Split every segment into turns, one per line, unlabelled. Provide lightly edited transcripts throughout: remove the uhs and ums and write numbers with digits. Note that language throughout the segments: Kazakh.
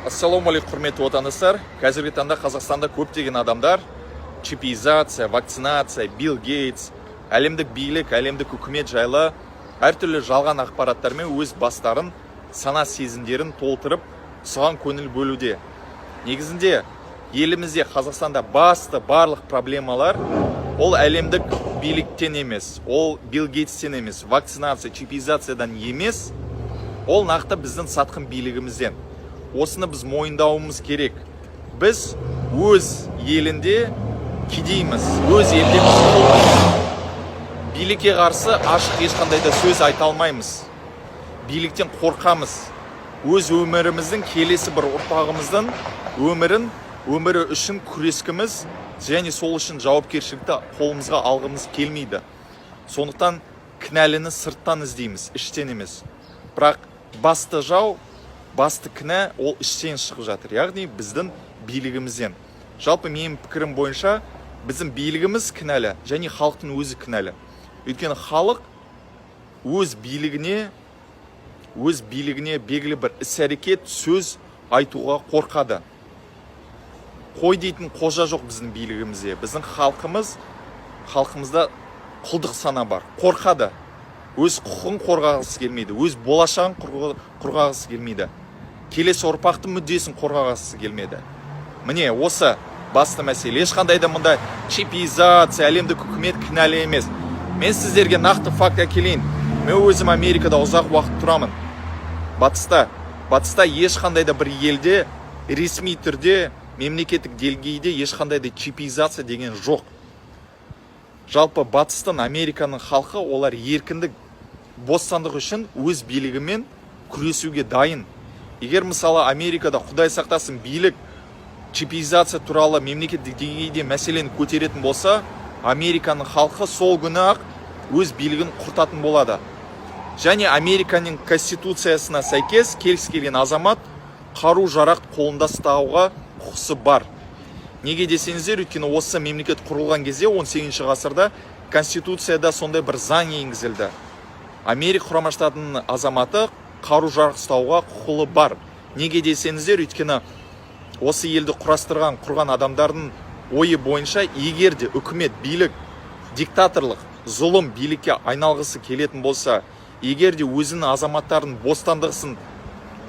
Ассалаумалейкум, құрметті отандастар. Қазіргі таңда Қазақстанда көптеген адамдар чипизация, вакцинация, Билл Гейтс, әлемдік билік, әлемдік үкімет жайлы әртүрлі жалған ақпараттармен өз бастарын, сана сезімдерін толтырып, соған көңіл бөлуде. Негізінде елімізде Қазақстанда барлық проблемалар ол әлемдік биліктен емес, ол Билл Гейтстен емес, вакцинация, чипизациядан емес, ол нақты біздің сатқын билігімізден. Осыны біз мойындауымыз керек. Біз өз елінде кедейміз, өз елде билікке қарсы ашық ешқандай да сөз айта алмаймыз. Биліктен қорқамыз. Өз өміріміздің, келесі бір ұрпағымыздың өмірі үшін күрескіміз және сол үшін жауапкершілікті қолымызға алғымыз келмейді. Сондықтан кінәліні сырттан іздейміз, іштен емес. Бірақ басты кінә ол іштен шығып жатыр, яғни біздің билігімізден. Жалпы менің пікірім бойынша біздің билігіміз кінәлі және халықтың өзі кінәлі. Өйткені халық өз билігіне белгілі бір іс-әрекет, сөз айтуға қорқады. Қой дейтін қожа жоқ біздің билігімізде. Біздің халқымызда құлдық сана бар, қорқады. Өз құқығын қорғағысы келмейді, өз болашағын қорғағысы келмейді. Келесі ұрпақтың мүддесін қорғағысы келмеді. Міне, осы басты мәселе. Ешқандай да мұнда чипизация, әлемдік үкімет кінәлі емес. Мен сіздерге нақты факт әкелейін. Мен өзім Америкада ұзақ уақыт тұрамын. Батыста ешқандай да бір елде, ресми түрде, мемлекеттік деңгейде ешқандай да чипизация деген жоқ. Жалпы батыстың, Американың халқы, олар еркіндік, бостандық үшін өз билігімен күресуге дайын. Егер мысалы Америкада, Құдай сақтасын, билік чипизация туралы мемлекеттік деңгейде мәселені көтеретін болса, Американың халқы сол күні ақ өз билігін құртатын болады. Және Американың конституциясына сәйкес келіс келген азамат қару-жарақ қолында ұстауға құқысы бар. Неге десеңіздер, өйткені осы мемлекет құрылған кезде 18 ғасырда конституцияда сондай бір заң енгізілді. Америка Құрама Штатының азаматы қару-жарақ ұстауға құқылы бар. Неге десеңіздер, өйткені осы елді құрған адамдардың ойы бойынша, егер де үкімет, билік, диктаторлық, зұлым билікке айналғысы келетін болса, егер де өзінің азаматтардың бостандығын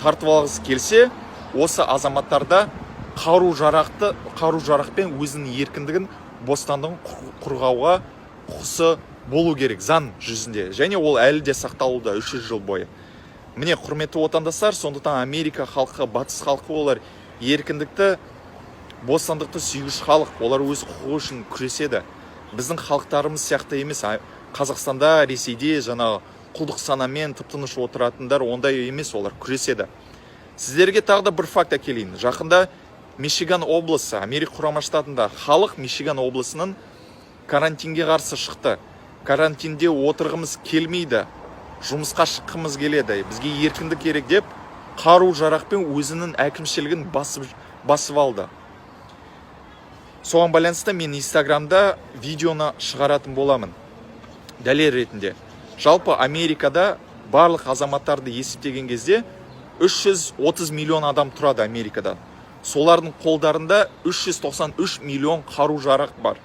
тартып алғысы келсе, осы азаматтарда қару-жарақпен өзінің еркіндігін, бостандығын қорғауға құқысы болу керек заң жүзінде. Және ол әлі де сақталуда 300 жыл бойы. Міне, құрметті отандастар, сондықтан Америка халқы, батыс халқы, олар еркіндікті, бостандықты сүйгіш халық, олар өз құқығы үшін күреседі. Біздің халықтарымыз сияқты емес. Қазақстанда, Ресейде жаңағы құлдық санамен тып-тыныш отыратындар ондай емес, олар күреседі. Сіздерге тағы да бір факт әкелейін. Жақында Мичиган облысы, Америка Құрама Штатында халық Мичиган облысының карантинге қарсы шықты. Карантинде отырғымыз келмейді, жұмысқа шыққымыз келеді, бізге еркіндік керек деп, қару-жарақпен өзінің әкімшілігін басып алды. Соған байланысты мен Инстаграмда видеоны шығаратын боламын. Дәлел ретінде. Жалпы Америкада барлық азаматтарды есептеген кезде 330 миллион адам тұрады Америкада. Солардың қолдарында 393 миллион қару-жарақ бар.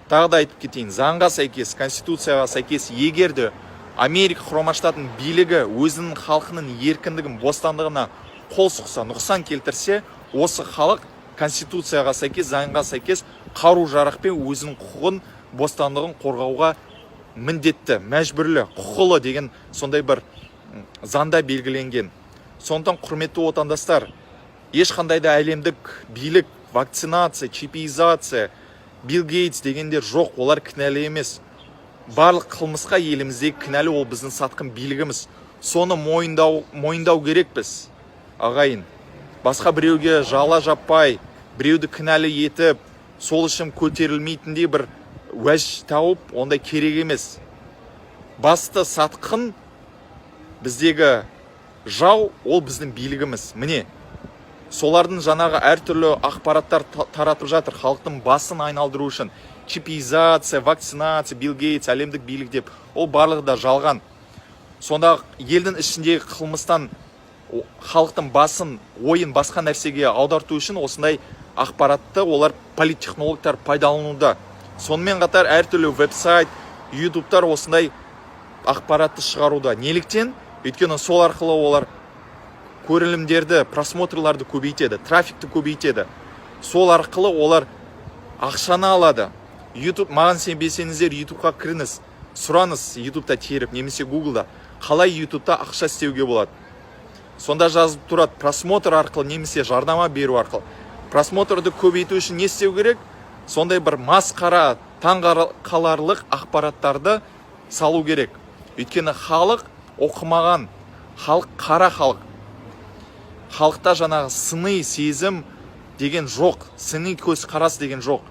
Тағы да айтып кетейін, заңға сәйкес, конституцияға сәйкес, егер де Америка Құрама Штатының билігі өзінің халқының еркіндігін, бостандығына қол сұқса, нұқсан келтірсе, осы халық конституцияға сәйкес, заңға сәйкес қару-жарақпен өзінің құқығын, бостандығын қорғауға міндетті, мәжбүрлі, құқылы деген сондай бір заңда белгіленген. Сондықтан, құрметті отандастар, ешқандай да әлемдік билік, вакцинация, чипизация, Билл Гейтс дегендер жоқ, олар кінәлі емес. Барлық қылмысқа еліміздегі кінәлі ол біздің сатқын билігіміз. Соны мойындау керекпіз, ағайын. Басқа біреуге жала жаппай, біреуді кінәлі етіп, сол үшін көтерілмейтіндей бір уәж тауып, ондай керек емес. Басты сатқын біздегі жау, ол біздің билігіміз. Міне, солардың жаңағы әртүрлі ақпараттар таратып жатыр, халықтың басын айналдыру үшін. Чипизация, вакцинация, Билл Гейтс, әлемдік билік деп, ол барлығы да жалған. Сонда елдің ішіндегі қылмыстан халықтың басын, ойын басқа нәрсеге аударту үшін осындай ақпаратты олар политтехнологтар пайдалануда. Сонымен қатар әртүрлі веб-сайт, ютубтар осындай ақпаратты шығаруда. Неліктен? Өйткені сол арқылы олар көрілімдерді, просмотрларды көбейтеді, трафикті көбейтеді. Сол арқылы олар ақшаны алады. YouTube, маған сенбесеңіздер, YouTubeға кіріңіз, сұраңыз YouTube'та теріп, немесе Google'да қалай YouTube'та ақша істеуге болады. Сонда жазып тұрады, просмотр арқылы, немесе жарнама беру арқылы. Просмотрды көбейту үшін не істеу керек? Сондай бір масқара, таңғаларлық ақпараттарды салу керек. Өйткені халық оқымаған, халық қара халық. Халықта жаңағы сыни сезім деген жоқ, сыни көзқарас деген жоқ.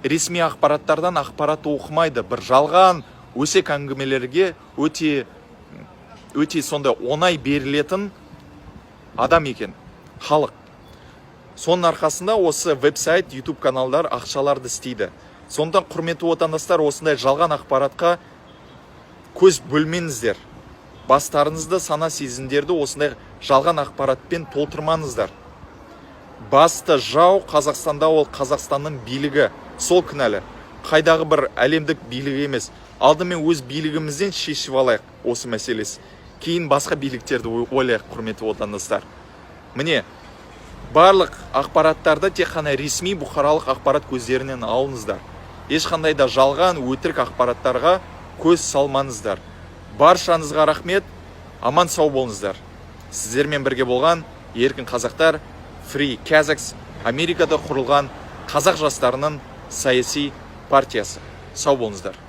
Ресми ақпараттардан ақпаратты оқымайды. Бір жалған өсек әңгімелерге өте сондай оңай берілетін адам екен, халық. Соның арқасында осы веб-сайт, YouTube каналдар ақшаларды істейді. Сондықтан құрметті отандастар, осындай жалған ақпаратқа көз бөлмеңіздер. Бастарыңызды, сана сезімдерді осындай жалған ақпаратпен толтырмаңыздар. Басты жау Қазақстанда ол Қазақстанның билігі. Сол кінәлі. Қайдағы бір әлемдік билігі емес. Алдымен өз билігімізден шешіп алайық осы мәселесі. Кейін басқа биліктерді ойлайық, құрметті отандастар. Міне, барлық ақпараттарды тек қана ресми бұқаралық ақпарат көздерінен алыңыздар. Ешқандай да жалған, өтірік ақпараттарға көз салмаңыздар. Баршаңызға рахмет, аман сау болыңыздар. Сіздермен бірге болған Еркін Қазақтар, Free Kazakhs, Америкада құрылған қазақ жастарының саяси партиясы. Сау болыңыздар.